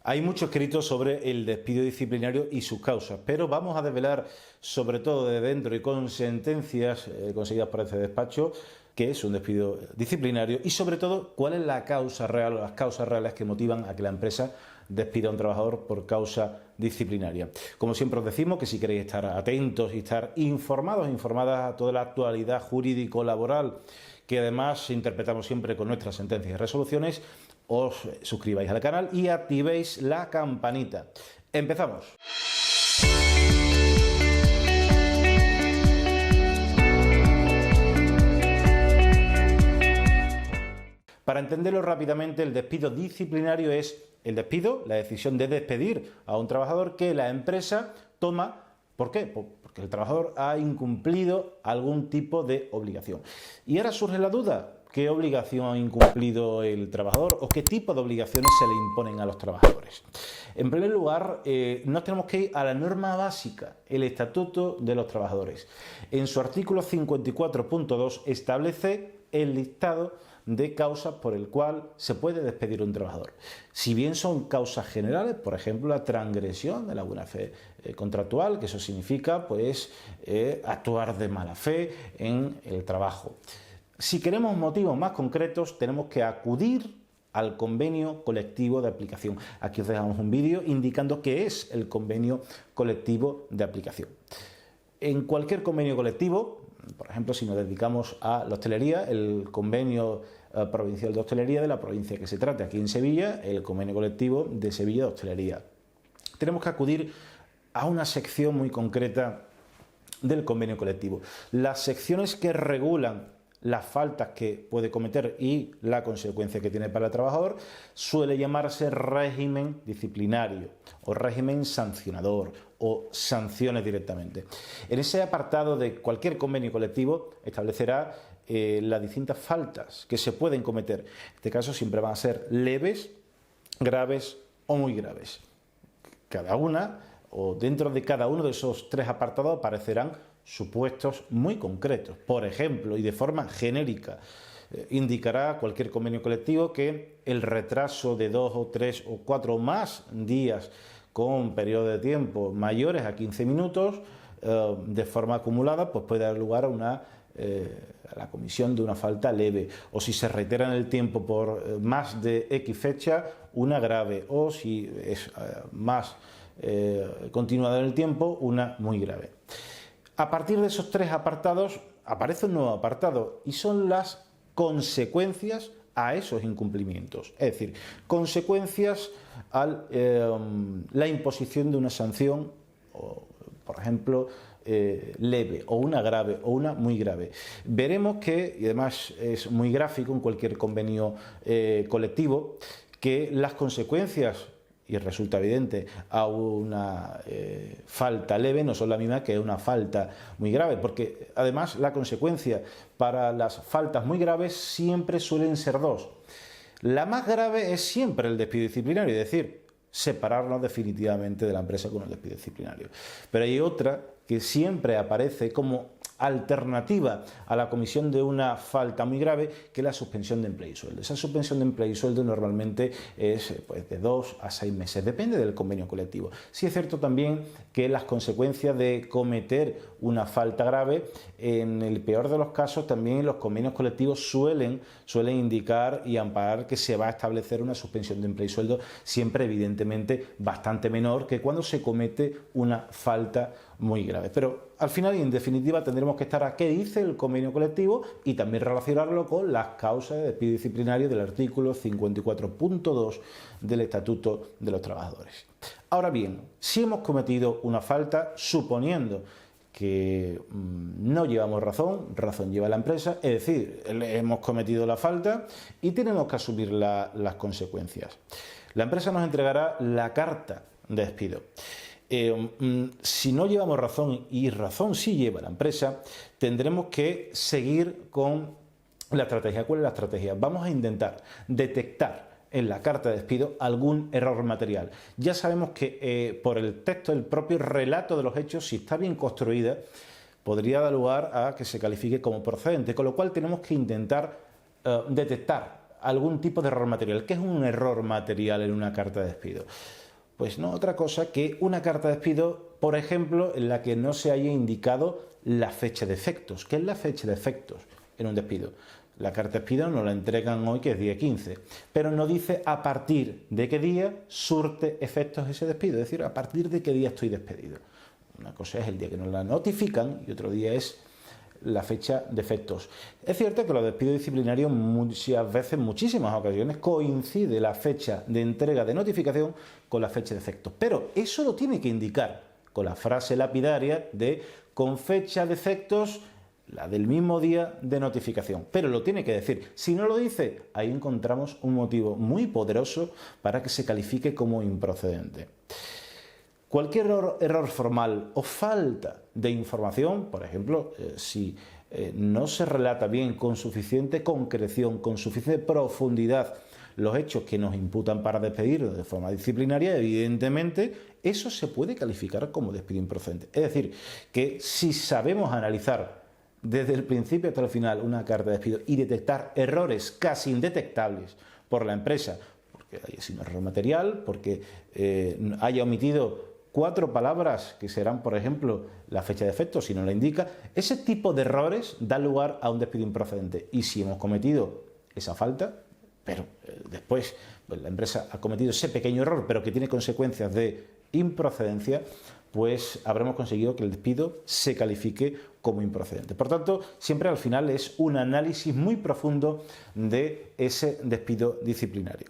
Hay mucho escrito sobre el despido disciplinario y sus causas, pero vamos a desvelar, sobre todo de dentro y con sentencias conseguidas por este despacho, qué es un despido disciplinario y, sobre todo, cuál es la causa real o las causas reales que motivan a que la empresa despida a un trabajador por causa disciplinaria. Como siempre os decimos que si queréis estar atentos y estar informados, informadas a toda la actualidad jurídico-laboral, que además interpretamos siempre con nuestras sentencias y resoluciones, os suscribáis al canal y activéis la campanita. ¡Empezamos! Para entenderlo rápidamente, el despido disciplinario es el despido, la decisión de despedir a un trabajador que la empresa toma. ¿Por qué? Porque el trabajador ha incumplido algún tipo de obligación. Y ahora surge la duda: ¿qué obligación ha incumplido el trabajador o qué tipo de obligaciones se le imponen a los trabajadores? En primer lugar, nos tenemos que ir a la norma básica, el Estatuto de los Trabajadores. En su artículo 54.2 establece el listado de causas por el cual se puede despedir a un trabajador. Si bien son causas generales, por ejemplo, la transgresión de la buena fe contractual, que eso significa pues actuar de mala fe en el trabajo. Si queremos motivos más concretos, tenemos que acudir al convenio colectivo de aplicación. Aquí os dejamos un vídeo indicando qué es el convenio colectivo de aplicación. En cualquier convenio colectivo, por ejemplo, si nos dedicamos a la hostelería, el convenio provincial de hostelería de la provincia que se trate, aquí en Sevilla, el convenio colectivo de Sevilla de hostelería. Tenemos que acudir a una sección muy concreta del convenio colectivo. Las secciones que regulan las faltas que puede cometer y la consecuencia que tiene para el trabajador suele llamarse régimen disciplinario o régimen sancionador o sanciones directamente. En ese apartado de cualquier convenio colectivo establecerá las distintas faltas que se pueden cometer. En este caso siempre van a ser leves, graves o muy graves. Cada una o dentro de cada uno de esos tres apartados aparecerán supuestos muy concretos. Por ejemplo, y de forma genérica, indicará cualquier convenio colectivo que el retraso de 2 o 3 o 4 o más días con periodo de tiempo mayores a 15 minutos de forma acumulada pues puede dar lugar a la comisión de una falta leve, o si se reitera en el tiempo por más de X fecha, una grave, o si es más continuada en el tiempo, una muy grave. A partir de esos tres apartados aparece un nuevo apartado y son las consecuencias a esos incumplimientos, es decir, consecuencias a la imposición de una sanción, por ejemplo, leve o una grave o una muy grave. Veremos que, y además es muy gráfico en cualquier convenio colectivo, que las consecuencias, y resulta evidente, a una falta leve no son la misma que una falta muy grave, porque además la consecuencia para las faltas muy graves siempre suelen ser dos. La más grave es siempre el despido disciplinario, es decir, separarnos definitivamente de la empresa con el despido disciplinario. Pero hay otra que siempre aparece como alternativa a la comisión de una falta muy grave, que es la suspensión de empleo y sueldo. Esa suspensión de empleo y sueldo normalmente es pues, de 2 a 6 meses, depende del convenio colectivo. Sí es cierto también que las consecuencias de cometer una falta grave, en el peor de los casos también los convenios colectivos suelen indicar y amparar que se va a establecer una suspensión de empleo y sueldo, siempre evidentemente bastante menor que cuando se comete una falta muy grave. Pero al final y en definitiva tendremos que estar a qué dice el convenio colectivo y también relacionarlo con las causas de despido disciplinario del artículo 54.2 del Estatuto de los Trabajadores. Ahora bien, si hemos cometido una falta, suponiendo que no llevamos razón lleva la empresa, es decir, hemos cometido la falta y tenemos que asumir las consecuencias. La empresa nos entregará la carta de despido. Si no llevamos razón, y razón sí lleva la empresa, tendremos que seguir con la estrategia. ¿Cuál es la estrategia? Vamos a intentar detectar en la carta de despido algún error material. Ya sabemos que por el texto, el propio relato de los hechos, si está bien construida, podría dar lugar a que se califique como procedente, con lo cual tenemos que intentar detectar algún tipo de error material. ¿Qué es un error material en una carta de despido? Pues no otra cosa que una carta de despido, por ejemplo, en la que no se haya indicado la fecha de efectos. ¿Qué es la fecha de efectos en un despido? La carta de despido nos la entregan hoy, que es día 15, pero no dice a partir de qué día surte efectos ese despido, es decir, a partir de qué día estoy despedido. Una cosa es el día que nos la notifican y otro día es la fecha de efectos. Es cierto que los despidos disciplinarios muchas veces, en muchísimas ocasiones, coincide la fecha de entrega de notificación con la fecha de efectos, pero eso lo tiene que indicar con la frase lapidaria de con fecha de efectos la del mismo día de notificación, pero lo tiene que decir. Si no lo dice, ahí encontramos un motivo muy poderoso para que se califique como improcedente. Cualquier error formal o falta de información, por ejemplo, si no se relata bien con suficiente concreción, con suficiente profundidad los hechos que nos imputan para despedir de forma disciplinaria, evidentemente eso se puede calificar como despido improcedente. Es decir, que si sabemos analizar desde el principio hasta el final una carta de despido y detectar errores casi indetectables por la empresa, porque haya sido un error material, porque haya omitido 4 palabras que serán, por ejemplo, la fecha de efectos, si no la indica, ese tipo de errores da lugar a un despido improcedente. Y si hemos cometido esa falta, pero después pues, la empresa ha cometido ese pequeño error, pero que tiene consecuencias de improcedencia, pues habremos conseguido que el despido se califique como improcedente. Por tanto, siempre al final es un análisis muy profundo de ese despido disciplinario.